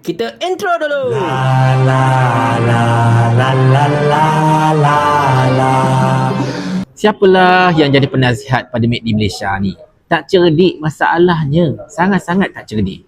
Kita intro dulu. La la la la la la la la. Siapalah yang jadi penasihat pada MACD Malaysia ni? Tak cerdik masalahnya. Sangat-sangat tak cerdik.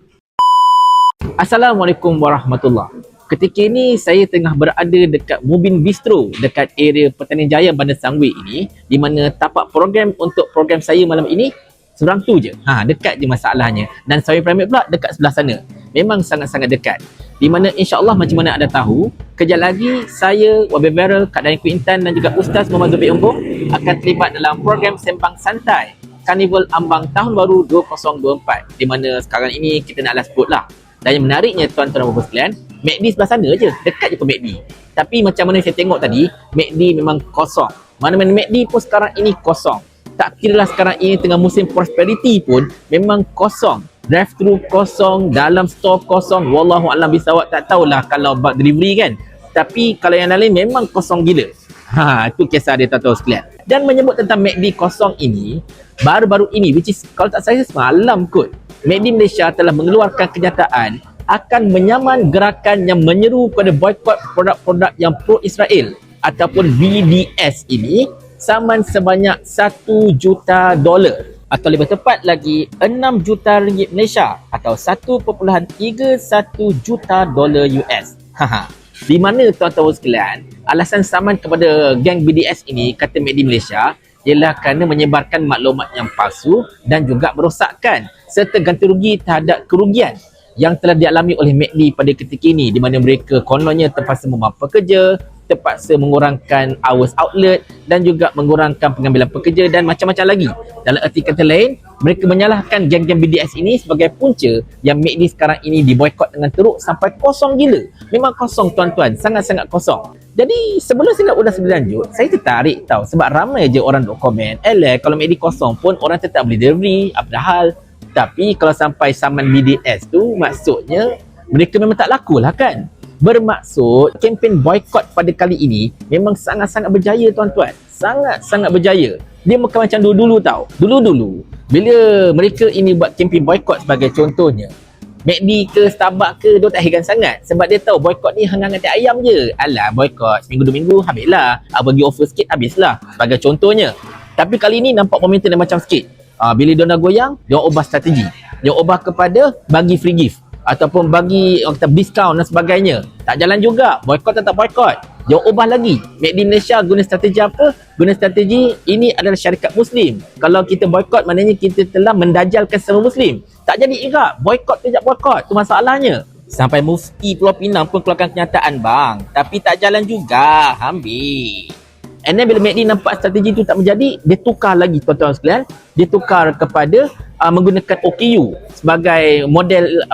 Assalamualaikum warahmatullahi. Ketika ini saya tengah berada dekat Mubin Bistro dekat area Pertanian Jaya Bandar Sangway ini, di mana tapak program untuk program saya malam ini seberang tu je. Dekat je masalahnya. Dan Sawit Primate pula dekat sebelah sana. Memang sangat-sangat dekat. Di mana insya-Allah macam mana anda tahu, kejap lagi saya, Wabil Barrel, Kak Dani Kuintan dan juga Ustaz Muhammad Zubair Umbung akan terlibat dalam program Sembang Santai Karnival Ambang Tahun Baru 2024, di mana sekarang ini kita nak sebut lah. Dan yang menariknya tuan-tuan dan puan sekalian, MACD sebelah sana je, dekat je ke MACD. Tapi macam mana saya tengok tadi, MACD memang kosong. Mana-mana MACD pun sekarang ini kosong. Tak kiralah sekarang ini tengah musim prosperity pun memang kosong. Drive-thru kosong, dalam store kosong. Wallahu a'lam bisawab, tak tahulah kalau bug delivery kan. Tapi kalau yang lain memang kosong gila. Itu kisah dia tuan-tuan sekalian. Dan menyebut tentang MACD kosong ini, baru-baru ini, which is kalau tak salah semalam kot, MACD Malaysia telah mengeluarkan kenyataan akan menyaman gerakan yang menyeru kepada boykot produk-produk yang pro-Israel ataupun BDS ini saman sebanyak $1 juta atau lebih tepat lagi 6 juta ringgit Malaysia atau 1.31 juta dolar US. Di mana tuan-tuan sekalian, alasan saman kepada geng BDS ini, kata MACD Malaysia, ialah kerana menyebarkan maklumat yang palsu dan juga merosakkan serta ganti rugi terhadap kerugian yang telah dialami oleh MACD pada ketika ini, di mana mereka kononnya terpaksa memampu pekerja, terpaksa mengurangkan hours outlet dan juga mengurangkan pengambilan pekerja dan macam-macam lagi. Dalam erti kata lain, mereka menyalahkan geng-geng BDS ini sebagai punca yang MACD sekarang ini diboykot dengan teruk sampai kosong gila. Memang kosong tuan-tuan, sangat-sangat kosong. Jadi sebelum saya nak ulas lebih lanjut, saya tertarik tahu sebab ramai je orang duk komen, kalau MACD kosong pun orang tetap boleh delivery, apa dah hal. Tapi kalau sampai saman BDS tu, maksudnya mereka memang tak laku lah kan. Bermaksud kempen boykot pada kali ini memang sangat-sangat berjaya tuan-tuan. Sangat-sangat berjaya. Dia bukan macam dulu-dulu tau. Dulu-dulu bila mereka ini buat kempen boykot sebagai contohnya, MACD ke Starbucks ke, dia tak heran sangat sebab dia tahu boykot ni hangat-hangat ayam je. Alah, boykot seminggu 2 minggu habislah. Bagi offer sikit habislah sebagai contohnya. Tapi kali ni nampak momentum yang macam sikit. Bila dia nak goyang, dia ubah strategi. Dia ubah kepada bagi free gift ataupun bagi kita diskaun dan sebagainya. Tak jalan juga, boykot tetap boykot. Dia ubah lagi. MACD Malaysia guna strategi apa? Guna strategi ini adalah syarikat Muslim. Kalau kita boykot, maknanya kita telah mendajalkan semua Muslim. Tak jadi juga, boykot tidak boykot. Itu masalahnya. Sampai Mufti Pulau Pinang pun keluarkan kenyataan bang. Tapi tak jalan juga, ambil. And then bila MACD nampak strategi itu tak menjadi, dia tukar lagi tuan-tuan sekalian. Dia tukar kepada menggunakan OKU sebagai model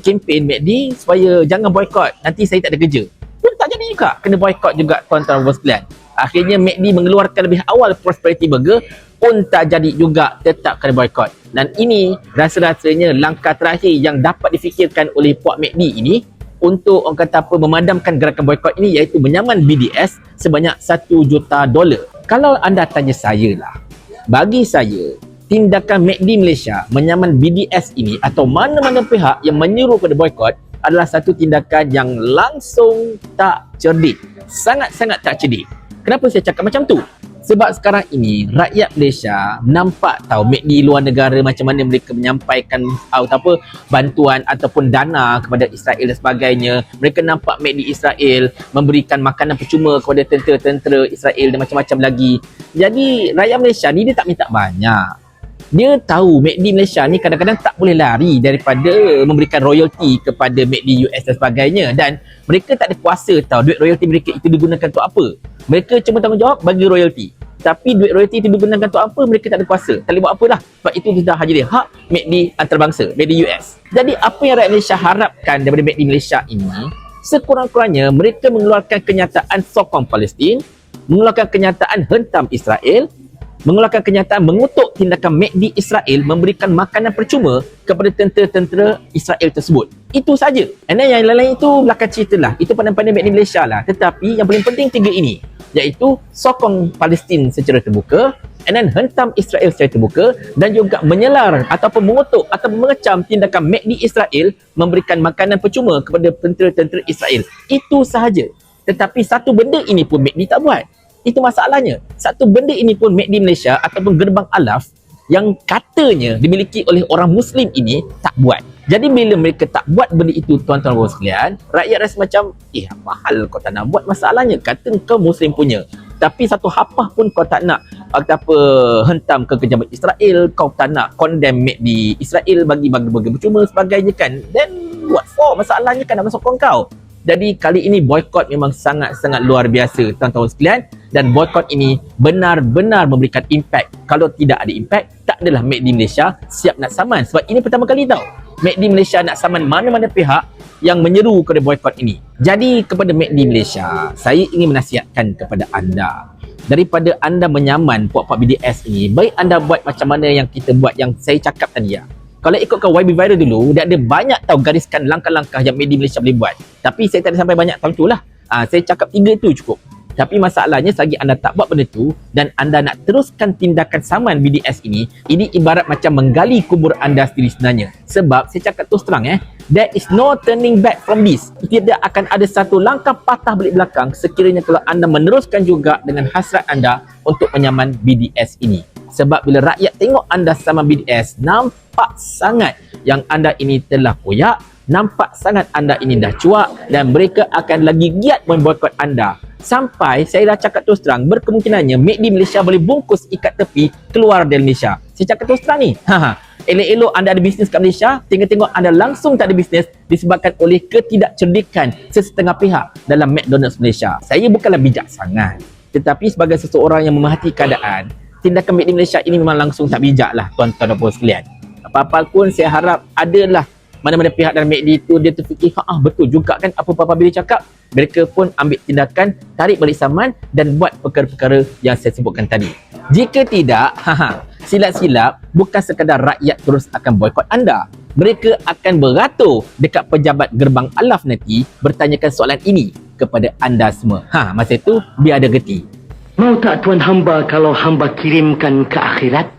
kempen MACD supaya jangan boykot, nanti saya tak ada kerja. Pun tak jadi juga, kena boykot juga tuan-tuan sekalian. Akhirnya MACD mengeluarkan lebih awal Prosperity Burger, pun tak jadi juga, tetap kena boykot. Dan ini rasa-rasanya langkah terakhir yang dapat difikirkan oleh Puak MACD ini untuk orang kata apa, memadamkan gerakan boykot ini, iaitu menyaman BDS sebanyak $1 juta. Kalau anda tanya saya lah, bagi saya tindakan MACD Malaysia menyaman BDS ini atau mana-mana pihak yang menyuruh pada boykot adalah satu tindakan yang langsung tak cerdik. Sangat-sangat tak cerdik. Kenapa saya cakap macam tu? Sebab sekarang ini rakyat Malaysia nampak tahu MACD luar negara macam mana mereka menyampaikan bantuan ataupun dana kepada Israel dan sebagainya. Mereka nampak MACD Israel memberikan makanan percuma kepada tentera-tentera Israel dan macam-macam lagi. Jadi rakyat Malaysia ni dia tak minta banyak. Dia tahu MACD Malaysia ni kadang-kadang tak boleh lari daripada memberikan royalty kepada MACD US dan sebagainya. Dan mereka tak ada kuasa tahu duit royalty mereka itu digunakan untuk apa. Mereka cuma tanggungjawab bagi royalty. Tapi duit royalty itu digunakan untuk apa, mereka tak ada kuasa. Tak boleh buat apalah. Sebab itu sudah jadi hak MACD antarabangsa, MACD US. Jadi apa yang rakyat Malaysia harapkan daripada MACD Malaysia ini, sekurang-kurangnya mereka mengeluarkan kenyataan sokong Palestin, mengeluarkan kenyataan hentam Israel, mengeluarkan kenyataan mengutuk tindakan MACD Israel memberikan makanan percuma kepada tentera-tentera Israel tersebut. Itu saja. Dan yang lain-lain itu belakang cerita lah. Itu pandai-pandai MACD Malaysia lah. Tetapi yang paling penting tiga ini, iaitu sokong Palestin secara terbuka, and then hentam Israel secara terbuka dan juga menyelar ataupun mengutuk atau mengecam tindakan MACD Israel memberikan makanan percuma kepada tentera-tentera Israel. Itu sahaja. Tetapi satu benda ini pun MACD tak buat. Itu masalahnya. Satu benda ini pun MACD Malaysia ataupun Gerbang Alaf yang katanya dimiliki oleh orang Muslim ini tak buat. Jadi bila mereka tak buat benda itu, tuan-tuan dan sekalian, rakyat rasa macam, apa hal kau tak nak buat? Masalahnya kata kau Muslim punya, tapi satu hapah pun kau tak nak hentam ke pejabat Israel, kau tak nak condemn di Israel bagi burger percuma sebagainya kan. Then what for? Masalahnya kan nak masuk kau. Jadi kali ini boykot memang sangat-sangat luar biasa, tuan-tuan sekalian, dan boykot ini benar-benar memberikan impact. Kalau tidak ada impact, tak adalah MACD Malaysia siap nak saman. Sebab ini pertama kali tau MACD Malaysia nak saman mana-mana pihak yang menyeru kepada boykot ini. Jadi kepada MACD Malaysia, saya ingin menasihatkan kepada anda, daripada anda menyaman puak-puak BDS ini, baik anda buat macam mana yang kita buat, yang saya cakap tadi ya. Kalau ikutkan YB Viral dulu, dia ada banyak tahu gariskan langkah-langkah yang MACD Malaysia boleh buat. Tapi saya tak ada sampai banyak tahu itulah. Saya cakap 3 itu cukup. Tapi masalahnya selagi anda tak buat benda tu dan anda nak teruskan tindakan saman BDS ini ibarat macam menggali kubur anda sendiri sebenarnya. Sebab saya cakap terus terang there is no turning back from this. Tidak akan ada satu langkah patah balik belakang sekiranya kalau anda meneruskan juga dengan hasrat anda untuk menyaman BDS ini. Sebab bila rakyat tengok anda sama BDS, nampak sangat yang anda ini telah koyak, nampak sangat anda ini dah cuak, dan mereka akan lagi giat memboikot anda. Sampai saya dah cakap terus terang, berkemungkinannya MACD Malaysia boleh bungkus ikat tepi keluar dari Malaysia. Saya cakap terus terang ni. Elok-elok anda ada bisnes kat Malaysia, tengok-tengok anda langsung tak ada bisnes disebabkan oleh ketidakcerdikan sesetengah pihak dalam McDonald's Malaysia. Saya bukanlah bijak sangat, tetapi sebagai seseorang yang memerhati keadaan, tindakan MACD Malaysia ini memang langsung tak bijak lah, tuan-tuan dan puan sekalian. Apa-apa pun saya harap adalah mana-mana pihak dalam MACD itu dia terfikir, betul juga kan apa-apa bila cakap. Mereka pun ambil tindakan, tarik balik saman dan buat perkara-perkara yang saya sebutkan tadi. Jika tidak, silap-silap bukan sekadar rakyat terus akan boikot anda. Mereka akan beratur dekat pejabat Gerbang Alaf nanti bertanyakan soalan ini kepada anda semua. Masa itu biar ada geti. Mau tak tuan hamba kalau hamba kirimkan ke akhirat?